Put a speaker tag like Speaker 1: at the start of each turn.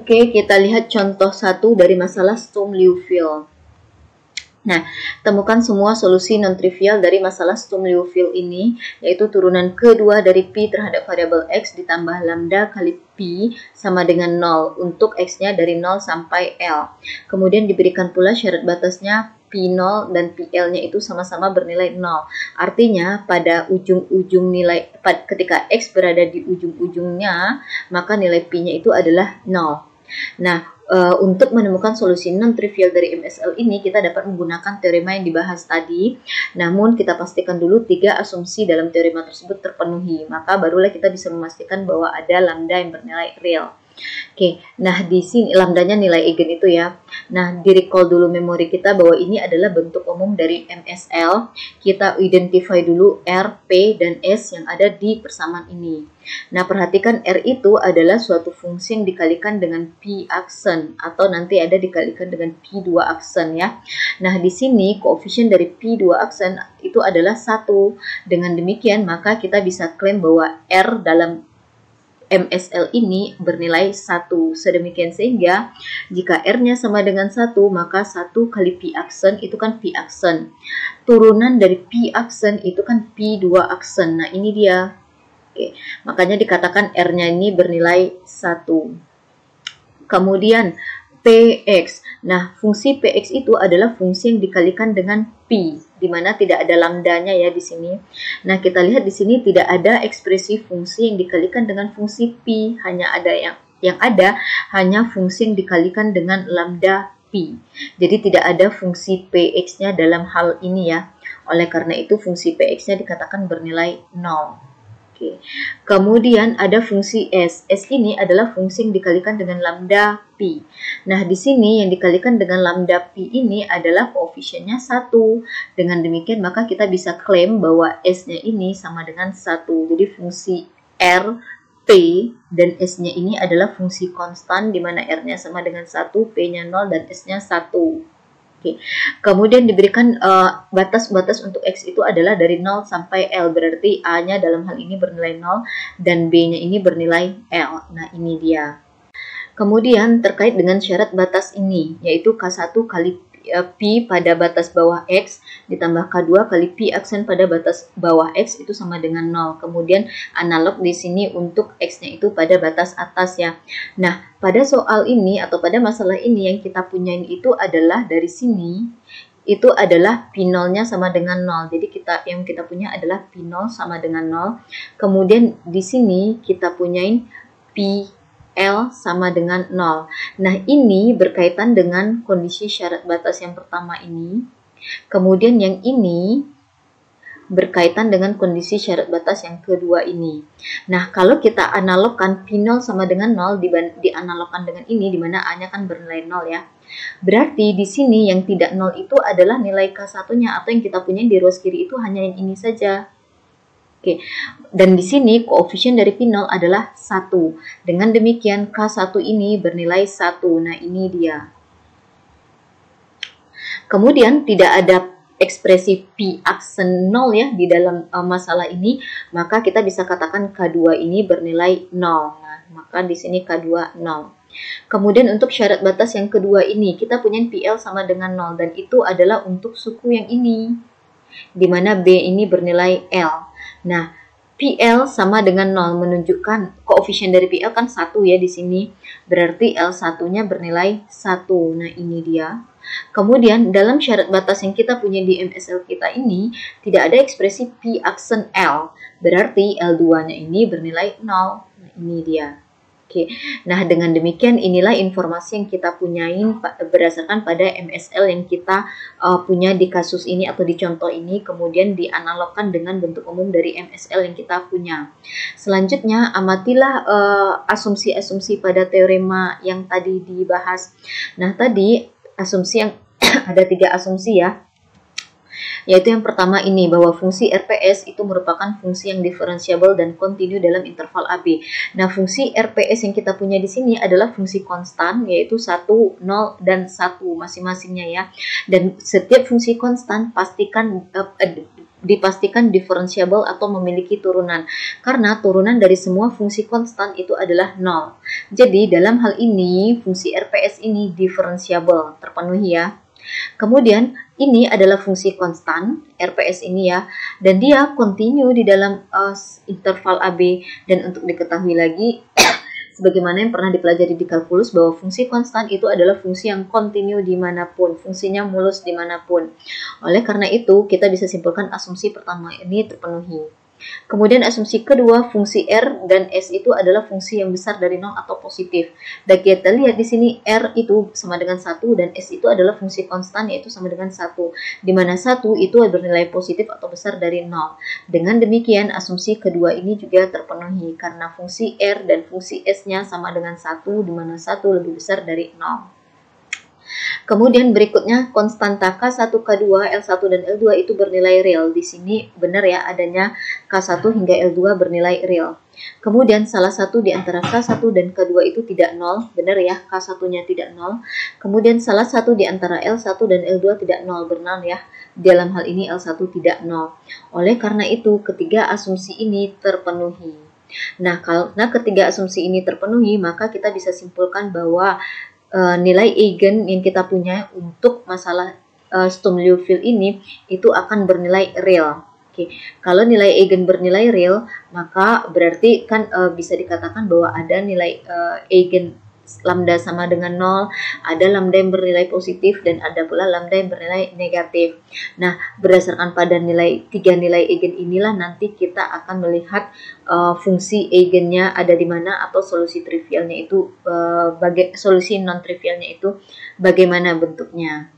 Speaker 1: Oke, kita lihat contoh 1 dari masalah Sturm-Liouville. Nah, temukan semua solusi non-trivial dari masalah Sturm-Liouville ini, yaitu turunan kedua dari Pi terhadap variabel X ditambah lambda kali Pi sama dengan 0 untuk X-nya dari 0 sampai L. Kemudian diberikan pula syarat batasnya P0 dan PL-nya itu sama-sama bernilai 0. Artinya, pada ujung-ujung nilai, ketika X berada di ujung-ujungnya, maka nilai P-nya itu adalah 0. Nah, untuk menemukan solusi non-trivial dari MSL ini, kita dapat menggunakan teorema yang dibahas tadi. Namun, kita pastikan dulu 3 asumsi dalam teorema tersebut terpenuhi. Maka barulah kita bisa memastikan bahwa ada lambda yang bernilai real. Oke, nah di sini lambdanya nilai eigen itu ya. Nah, di recall dulu memori kita bahwa ini adalah bentuk umum dari MSL. Kita identify dulu R, P, dan S yang ada di persamaan ini. Nah, perhatikan R itu adalah suatu fungsi yang dikalikan dengan P aksen atau nanti ada dikalikan dengan P2 aksen ya. Nah, di sini koefisien dari P2 aksen itu adalah 1. Dengan demikian, maka kita bisa klaim bahwa R dalam MSL ini bernilai 1. Sedemikian sehingga jika R-nya sama dengan 1, maka 1 kali P aksen itu kan P aksen. Turunan dari P aksen itu kan P2 aksen. Nah, ini dia. Oke, makanya dikatakan R-nya ini bernilai 1. Kemudian PX. Nah, fungsi PX itu adalah fungsi yang dikalikan dengan P, di mana tidak ada lambdanya ya di sini. Nah, kita lihat di sini tidak ada ekspresi fungsi yang dikalikan dengan fungsi P, hanya ada yang ada hanya fungsi yang dikalikan dengan lambda P. Jadi tidak ada fungsi PX-nya dalam hal ini ya. Oleh karena itu fungsi PX-nya dikatakan bernilai 0. Oke. Kemudian ada fungsi S. S ini adalah fungsi yang dikalikan dengan lambda P. Nah, di sini yang dikalikan dengan lambda P ini adalah koefisiennya 1. Dengan demikian, maka kita bisa klaim bahwa S-nya ini sama dengan 1. Jadi fungsi R, P, dan S-nya ini adalah fungsi konstan, di mana R-nya sama dengan 1, P-nya 0, dan S-nya 1. Oke. Kemudian diberikan batas-batas untuk X itu adalah dari 0 sampai L, berarti A-nya dalam hal ini bernilai 0 dan B-nya ini bernilai L. Nah, ini dia. Kemudian terkait dengan syarat batas ini, yaitu K1 kali P pada batas bawah X ditambah K2 kali P aksen pada batas bawah X itu sama dengan 0. Kemudian analog di sini untuk X-nya itu pada batas atas ya. Nah, pada soal ini atau pada masalah ini yang kita punyain itu adalah dari sini itu adalah P0-nya sama dengan 0. Jadi yang kita punya adalah P0 sama dengan 0. Kemudian di sini kita punyain P L sama dengan 0. Nah, ini berkaitan dengan kondisi syarat batas yang pertama ini. Kemudian yang ini berkaitan dengan kondisi syarat batas yang kedua ini. Nah, kalau kita analogkan P0 sama dengan 0 dianalogkan dengan ini, di mana A-nya kan bernilai 0 ya. Berarti di sini yang tidak 0 itu adalah nilai K1-nya atau yang kita punya di ruas kiri itu hanya yang ini saja. Oke, dan di sini koefisien dari P0 adalah 1. Dengan demikian K1 ini bernilai 1. Nah, ini dia. Kemudian tidak ada ekspresi P aksen 0 ya di dalam masalah ini, maka kita bisa katakan K2 ini bernilai 0. Nah, maka di sini K2 0. Kemudian untuk syarat batas yang kedua ini, kita punya PL sama dengan 0 dan itu adalah untuk suku yang ini, di mana B ini bernilai L. Nah, PL sama dengan 0 menunjukkan koefisien dari PL kan 1 ya di sini. Berarti L1-nya bernilai 1. Nah, ini dia. Kemudian dalam syarat batas yang kita punya di MSL kita ini tidak ada ekspresi P aksen L. Berarti L2-nya ini bernilai 0. Nah, ini dia. Oke, nah dengan demikian inilah informasi yang kita punyain berdasarkan pada MSL yang kita punya di kasus ini atau di contoh ini, kemudian dianalogkan dengan bentuk umum dari MSL yang kita punya. Selanjutnya amatilah asumsi-asumsi pada teorema yang tadi dibahas. Nah, tadi asumsi yang ada 3 asumsi ya. Yaitu yang pertama ini, bahwa fungsi RPS itu merupakan fungsi yang diferensiable dan kontinu dalam interval AB. Nah, fungsi RPS yang kita punya di sini adalah fungsi konstan, yaitu 1, 0, dan 1 masing-masingnya ya. Dan setiap fungsi konstan pastikan dipastikan differentiable atau memiliki turunan, karena turunan dari semua fungsi konstan itu adalah 0. Jadi dalam hal ini fungsi RPS ini differentiable, terpenuhi ya. Kemudian ini adalah fungsi konstan RPS ini ya, dan dia continue di dalam interval AB. Dan untuk diketahui lagi sebagaimana yang pernah dipelajari di kalkulus bahwa fungsi konstan itu adalah fungsi yang kontinu dimanapun, fungsinya mulus dimanapun. Oleh karena itu kita bisa simpulkan asumsi pertama ini terpenuhi. Kemudian asumsi kedua, fungsi R dan S itu adalah fungsi yang besar dari 0 atau positif. Dan kita lihat di sini R itu sama dengan 1 dan S itu adalah fungsi konstan yaitu sama dengan 1. Di mana 1 itu bernilai positif atau besar dari 0. Dengan demikian asumsi kedua ini juga terpenuhi karena fungsi R dan fungsi S-nya sama dengan 1 di mana 1 lebih besar dari 0. Kemudian berikutnya konstanta K1, K2, L1 dan L2 itu bernilai real. Di sini benar ya adanya K1 hingga L2 bernilai real. Kemudian salah satu di antara K1 dan K2 itu tidak 0, benar ya, K1-nya tidak 0. Kemudian salah satu di antara L1 dan L2 tidak 0, benar ya. Dalam hal ini L1 tidak 0. Oleh karena itu ketiga asumsi ini terpenuhi. Nah, karena ketiga asumsi ini terpenuhi, maka kita bisa simpulkan bahwa nilai eigen yang kita punya untuk masalah Sturm-Liouville ini itu akan bernilai real. Oke, kalau nilai eigen bernilai real, maka berarti kan bisa dikatakan bahwa ada nilai eigen lambda sama dengan 0, ada lambda yang bernilai positif dan ada pula lambda yang bernilai negatif. Nah, berdasarkan pada tiga nilai eigen inilah nanti kita akan melihat fungsi eigennya ada di mana atau solusi trivialnya itu solusi non trivialnya itu bagaimana bentuknya.